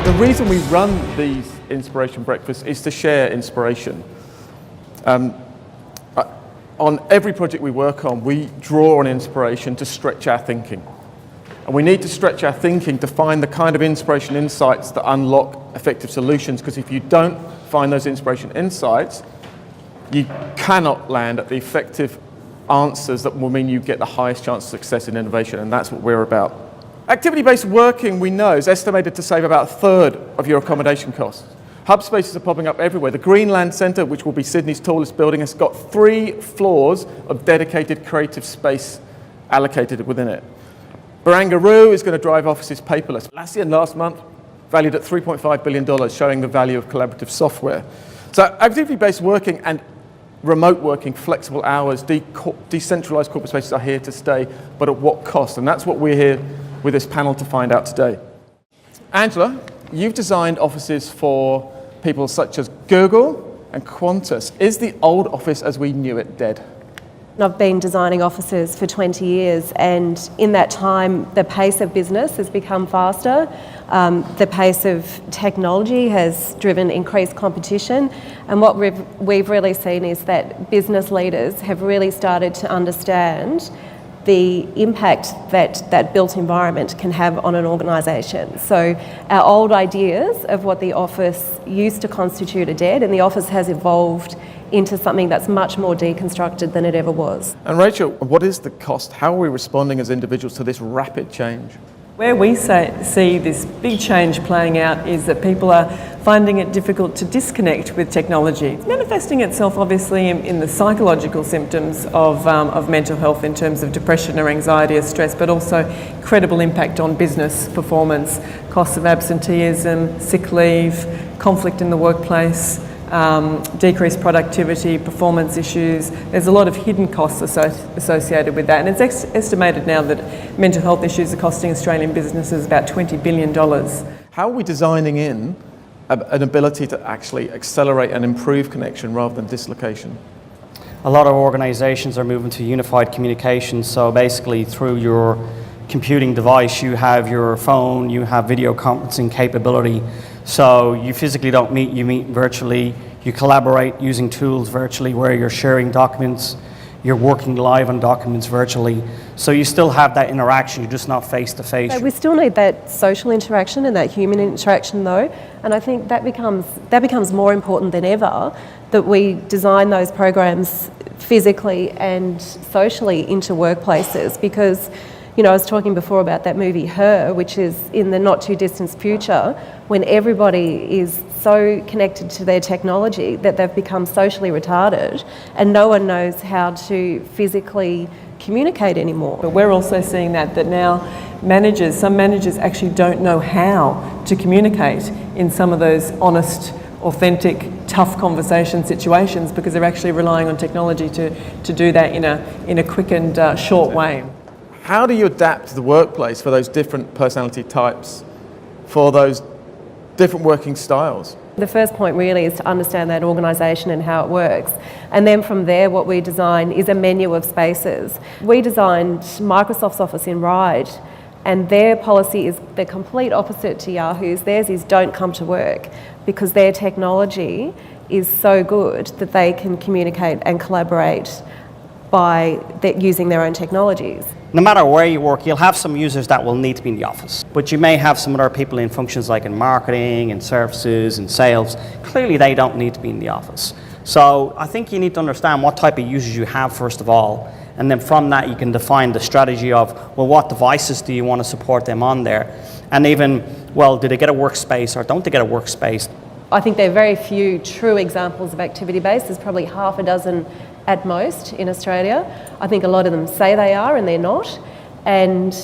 The reason we run these inspiration breakfasts is to share inspiration. On every project we work on, we draw on inspiration to stretch our thinking. And we need to stretch our thinking to find the kind of inspiration insights that unlock effective solutions, because if you don't find those inspiration insights, you cannot land at the effective answers that will mean you get the highest chance of success in innovation, and that's what we're about. Activity-based working, we know, is estimated to save about a third of your accommodation costs. Hub spaces are popping up everywhere. The Greenland Centre, which will be Sydney's tallest building, has got 3 floors of dedicated creative space allocated within it. Barangaroo is going to drive offices paperless. Last month, valued at $3.5 billion, showing the value of collaborative software. So activity-based working and remote working, flexible hours, decentralized corporate spaces are here to stay, but at what cost? And that's what we're here with this panel to find out today. Angela, you've designed offices for people such as Google and Qantas. Is the old office as we knew it dead? I've been designing offices for 20 years, and in that time the pace of business has become faster. The pace of technology has driven increased competition, and what we've really seen is that business leaders have really started to understand the impact that built environment can have on an organisation. So our old ideas of what the office used to constitute are dead, and the office has evolved into something that's much more deconstructed than it ever was. And Rachel, what is the cost? How are we responding as individuals to this rapid change? Where we see this big change playing out is that people are finding it difficult to disconnect with technology. It's manifesting itself obviously in the psychological symptoms of mental health in terms of depression or anxiety or stress, but also credible impact on business performance, costs of absenteeism, sick leave, conflict in the workplace, decreased productivity, performance issues. There's a lot of hidden costs associated with that, and it's estimated now that mental health issues are costing Australian businesses about $20 billion. How are we designing in an ability to actually accelerate and improve connection rather than dislocation? A lot of organizations are moving to unified communication, so basically through your computing device you have your phone, you have video conferencing capability. So you physically don't meet, you meet virtually, you collaborate using tools virtually where you're sharing documents, you're working live on documents virtually. So you still have that interaction, you're just not face to face. So we still need that social interaction and that human interaction though, and I think that becomes more important than ever, that we design those programs physically and socially into workplaces, because I was talking before about that movie Her, which is in the not too distant future, when everybody is so connected to their technology that they've become socially retarded and no one knows how to physically communicate anymore. But we're also seeing that now some managers actually don't know how to communicate in some of those honest, authentic, tough conversation situations, because they're actually relying on technology to do that in a quick and short way. How do you adapt the workplace for those different personality types, for those different working styles? The first point really is to understand that organisation and how it works. And then from there, what we design is a menu of spaces. We designed Microsoft's office in Ryde, and their policy is the complete opposite to Yahoo's. Theirs is don't come to work, because their technology is so good that they can communicate and collaborate by using their own technologies. No matter where you work, you'll have some users that will need to be in the office, but you may have some other people in functions like in marketing and services and sales. Clearly they don't need to be in the office. So I think you need to understand what type of users you have first of all, and then from that you can define the strategy of, well, what devices do you want to support them on there, and even, well, do they get a workspace or don't they get a workspace? I think there are very few true examples of activity-based. There's probably half a dozen at most in Australia. I think a lot of them say they are and they're not. And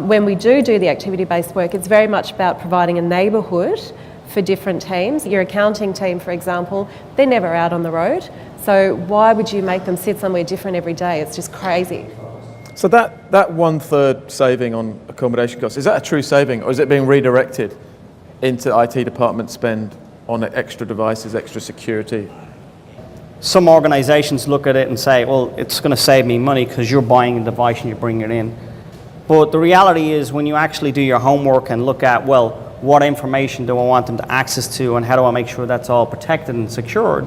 when we do the activity-based work, it's very much about providing a neighbourhood for different teams. Your accounting team, for example, they're never out on the road. So why would you make them sit somewhere different every day? It's just crazy. So that 1/3 saving on accommodation costs, is that a true saving, or is it being redirected into IT department spend on extra devices, extra security? Some organizations look at it and say, well, it's going to save me money because you're buying a device and you're bringing it in. But the reality is when you actually do your homework and look at, well, what information do I want them to access to, and how do I make sure that's all protected and secured,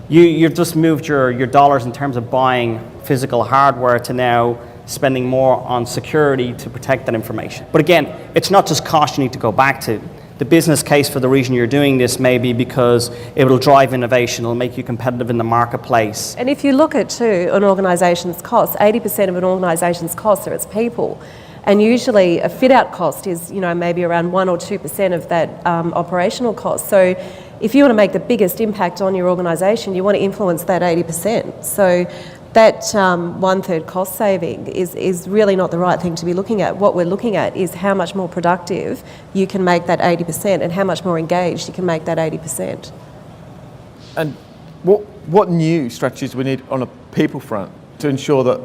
you've just moved your dollars in terms of buying physical hardware to now spending more on security to protect that information. But again, it's not just cost you need to go back to. The business case for the reason you're doing this may be because it will drive innovation, it'll make you competitive in the marketplace. And if you look at too an organisation's costs, 80% of an organisation's costs are its people. And usually a fit-out cost is, maybe around 1 or 2% of that operational cost. So if you want to make the biggest impact on your organisation, you want to influence that 80%. So that 1/3 cost saving is really not the right thing to be looking at. What we're looking at is how much more productive you can make that 80% and how much more engaged you can make that 80%. And what new strategies do we need on a people front to ensure that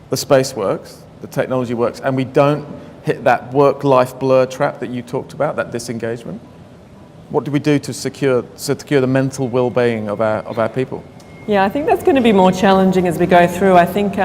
the space works, the technology works, and we don't hit that work-life blur trap that you talked about, that disengagement? What do we do to secure the mental well-being of our people? Yeah, I think that's going to be more challenging as we go through. I think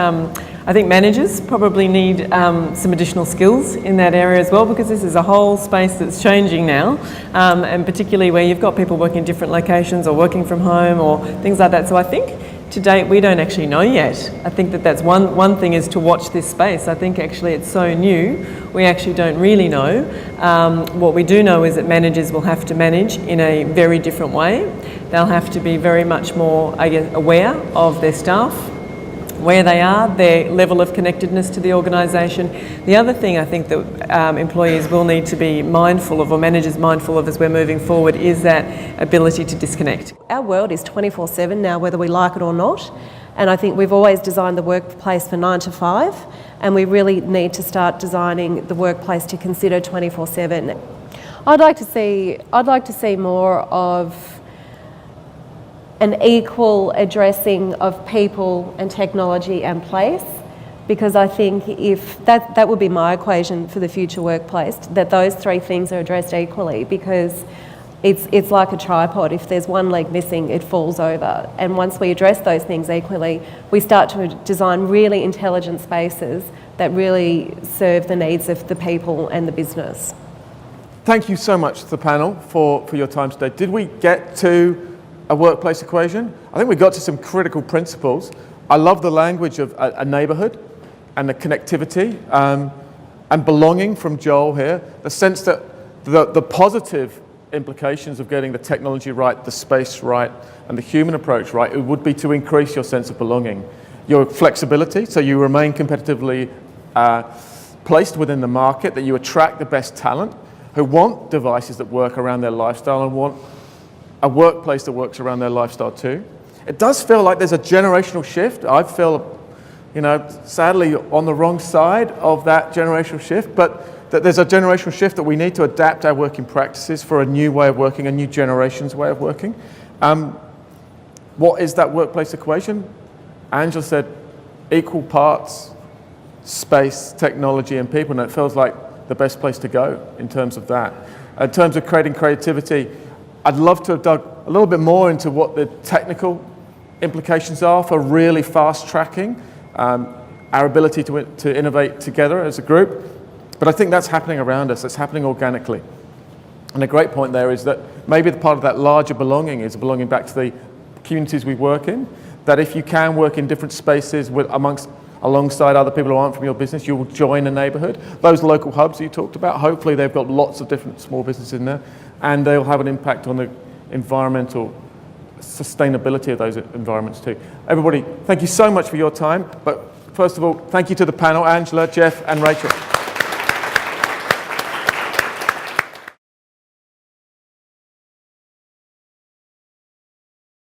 managers probably need some additional skills in that area as well, because this is a whole space that's changing now, and particularly where you've got people working in different locations or working from home or things like that. So I think to date we don't actually know yet. I think that's one thing is to watch this space. I think actually it's so new, we actually don't really know. What we do know is that managers will have to manage in a very different way. They'll have to be very much more, aware of their staff, where they are, their level of connectedness to the organisation. The other thing I think that employees will need to be mindful of, or managers mindful of as we're moving forward, is that ability to disconnect. Our world is 24/7 now, whether we like it or not. And I think we've always designed the workplace for 9 to 5, and we really need to start designing the workplace to consider 24/7. I'd like to see more of an equal addressing of people and technology and place, because I think if that would be my equation for the future workplace, that those three things are addressed equally, because it's like a tripod. If there's one leg missing, it falls over. And once we address those things equally, we start to design really intelligent spaces that really serve the needs of the people and the business. Thank you so much to the panel for your time today. Did we get to a workplace equation? I think we got to some critical principles. I love the language of a neighbourhood and the connectivity and belonging from Joel here. The sense that the positive implications of getting the technology right, the space right, and the human approach right, it would be to increase your sense of belonging. Your flexibility, so you remain competitively placed within the market, that you attract the best talent who want devices that work around their lifestyle and want a workplace that works around their lifestyle too. It does feel like there's a generational shift. I feel, sadly on the wrong side of that generational shift, but that there's a generational shift that we need to adapt our working practices for a new way of working, a new generation's way of working. What is that workplace equation? Angela said equal parts space, technology and people, and it feels like the best place to go in terms of that. In terms of creating creativity, I'd love to have dug a little bit more into what the technical implications are for really fast tracking our ability to innovate together as a group. But I think that's happening around us, it's happening organically. And a great point there is that maybe the part of that larger belonging is belonging back to the communities we work in, that if you can work in different spaces alongside other people who aren't from your business, you'll join a neighbourhood. Those local hubs that you talked about, hopefully they've got lots of different small businesses in there, and they'll have an impact on the environmental sustainability of those environments too. Everybody, thank you so much for your time, but first of all, thank you to the panel, Angela, Jeff and Rachel.